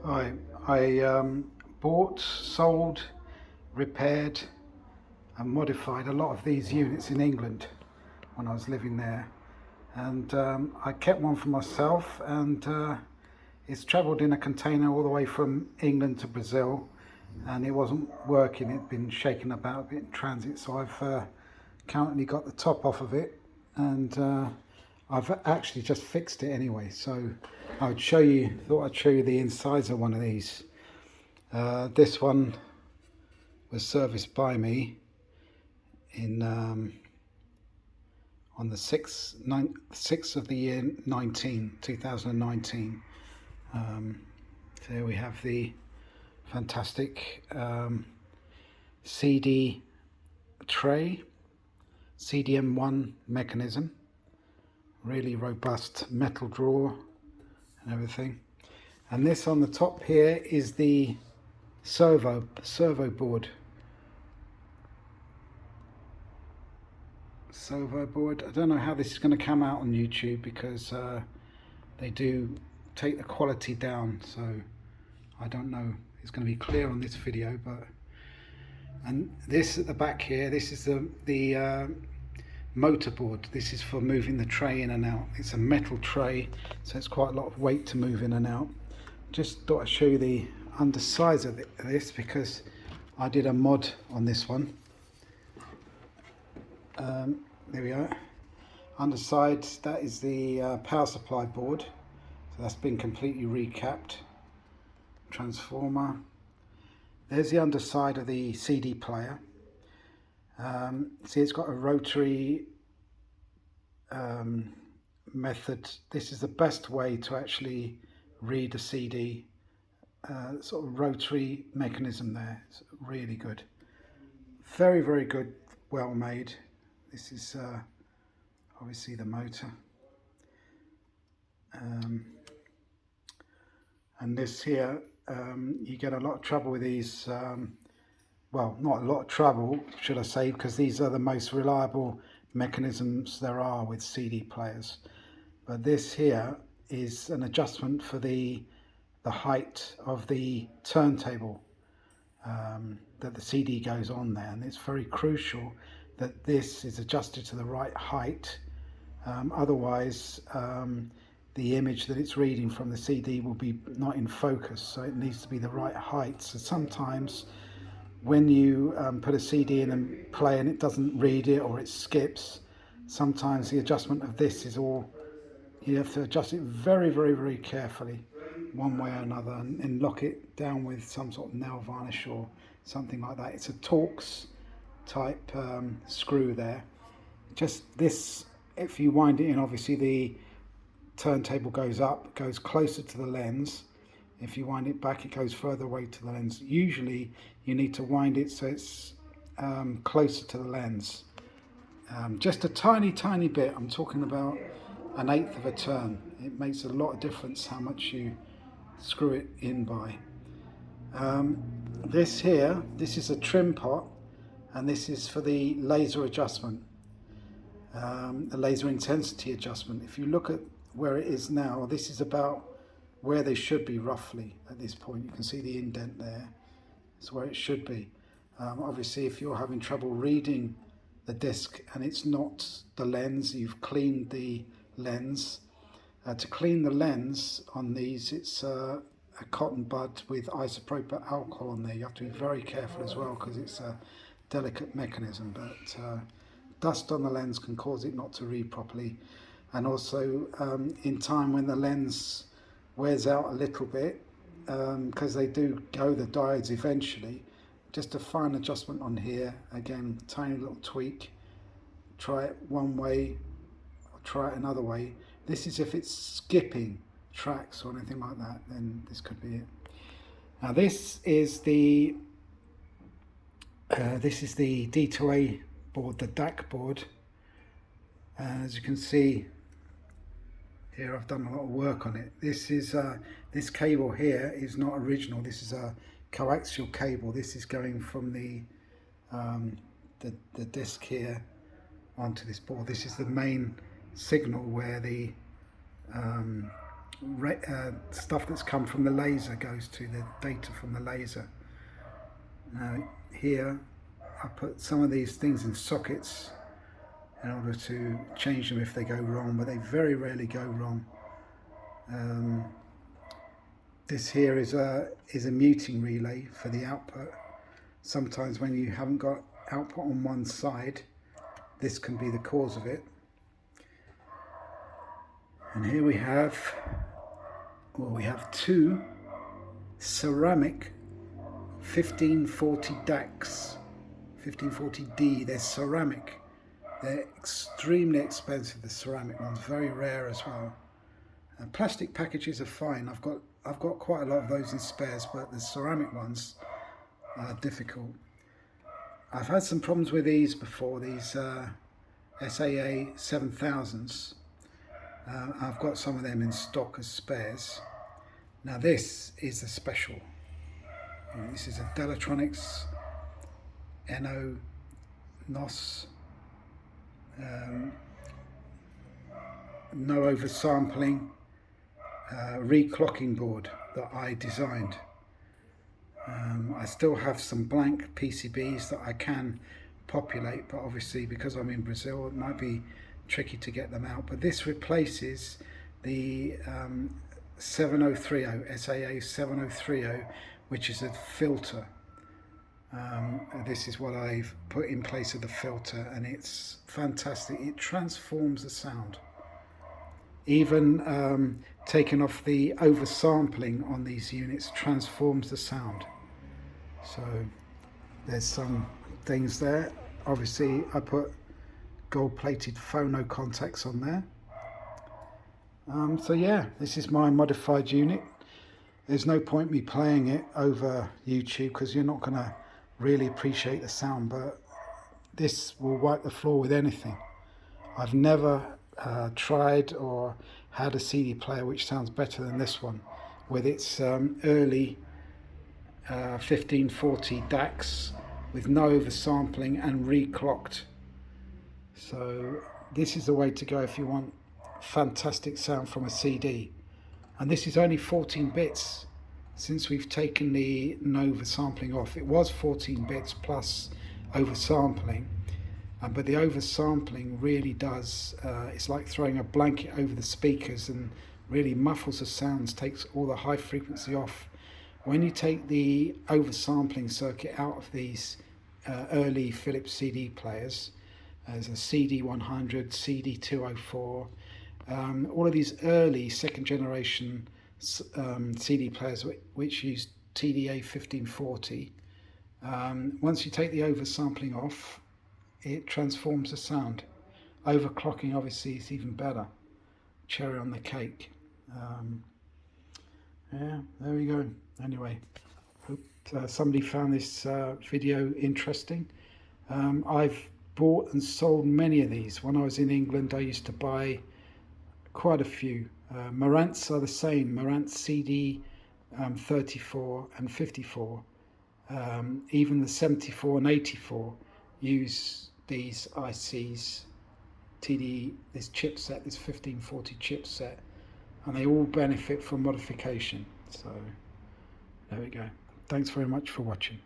I bought, sold, repaired and modified a lot of these units in England when I was living there, and I kept one for myself, and it's travelled in a container all the way from England to Brazil, and it wasn't working. It'd been shaken about a bit in transit, so I've currently got the top off of it, and I've actually just fixed it anyway. So I would show you, thought I'd show you the insides of one of these. This one was serviced by me in on the 6th of the year 2019. There we have the fantastic CD tray, CDM1 mechanism, really robust metal drawer and everything. And this on the top here is the servo board. I don't know how this is going to come out on YouTube, because they do take the quality down, so I don't know it's going to be clear on this video. But and this at the back here, this is the motor board. This is for moving the tray in and out. It's a metal tray, so it's quite a lot of weight to move in and out. Just thought I'd show you the undersides of this, because I did a mod on this one. There we are. Underside, that is the power supply board, so that's been completely recapped. Transformer. There's the underside of the CD player. See, it's got a rotary method. This is the best way to actually read a CD. Sort of rotary mechanism there. It's really good. Very, very good. Well made. This is obviously the motor. And this here, you get a lot of trouble with these. Well, not a lot of trouble, should I say, because these are the most reliable mechanisms there are with CD players. But this here is an adjustment for the height of the turntable that the CD goes on there, and it's very crucial that this is adjusted to the right height. Otherwise, the image that it's reading from the CD will be not in focus, so it needs to be the right height. So sometimes when you put a CD in and play and it doesn't read it, or it skips, sometimes the adjustment of this is all, you have to adjust it very, very, very carefully, one way or another, and lock it down with some sort of nail varnish or something like that. It's a Torx type screw there. Just this, if you wind it in, obviously the turntable goes up, goes closer to the lens. If you wind it back, it goes further away to the lens. Usually you need to wind it so it's closer to the lens. Just a tiny bit. I'm talking about 1/8 of a turn. It makes a lot of difference how much you screw it in by. This here, this is a trim pot, and this is for the laser adjustment, the laser intensity adjustment. If you look at where it is now, this is about where they should be roughly at this point. You can see the indent there. It's where it should be. Obviously, if you're having trouble reading the disc and it's not the lens, you've cleaned the lens. To clean the lens on these, it's a cotton bud with isopropyl alcohol on there. You have to be very careful as well, because it's a delicate mechanism, but dust on the lens can cause it not to read properly. And also in time, when the lens wears out a little bit, because they do go, the diodes eventually, just a fine adjustment on here, again, tiny little tweak. Try it one way or try it another way. This is if it's skipping tracks or anything like that, then this could be it. Now this is the D2A board, the DAC board. As you can see here, I've done a lot of work on it. This is this cable here is not original. This is a coaxial cable. This is going from the disc here onto this board. This is the main signal where the stuff that's come from the laser goes to the data from the laser. Now here I put some of these things in sockets in order to change them if they go wrong, but they very rarely go wrong. This here is a muting relay for the output. Sometimes when you haven't got output on one side, this can be the cause of it. And here we have two ceramic 1540 DACs, 1540D. They're ceramic. They're extremely expensive, the ceramic ones, very rare as well. And plastic packages are fine. I've got quite a lot of those in spares, but the ceramic ones are difficult. I've had some problems with these before, these SAA 7000s. I've got some of them in stock as spares. Now this is a special. This is a Delatronics NOS no oversampling reclocking board that I designed. I still have some blank PCBs that I can populate, but obviously because I'm in Brazil it might be tricky to get them out. But this replaces the 7030 SAA 7030, which is a filter. This is what I've put in place of the filter, and it's fantastic. It transforms the sound. Even taking off the oversampling on these units transforms the sound. So there's some things there. Obviously I put gold-plated phono contacts on there. So yeah, this is my modified unit. There's no point me playing it over YouTube because you're not going to really appreciate the sound, but this will wipe the floor with anything. I've never tried or had a CD player which sounds better than this one, with its early 1540 DACs with no oversampling and reclocked. So this is the way to go if you want fantastic sound from a CD. And this is only 14 bits since we've taken the no oversampling off. It was 14 bits plus oversampling, but the oversampling really does, it's like throwing a blanket over the speakers and really muffles the sounds, takes all the high frequency off. When you take the oversampling circuit out of these early Philips CD players, as a CD-100, CD-204, all of these early second generation CD players which use TDA 1540, once you take the oversampling off, it transforms the sound. Overclocking obviously is even better. Cherry on the cake. Yeah, there we go. Anyway, hope somebody found this video interesting. I've bought and sold many of these. When I was in England I used to buy quite a few. Marantz are the same. Marantz CD 34 and 54. Even the 74 and 84 use these ICs, this chipset, this 1540 chipset, and they all benefit from modification. So there we go. Thanks very much for watching.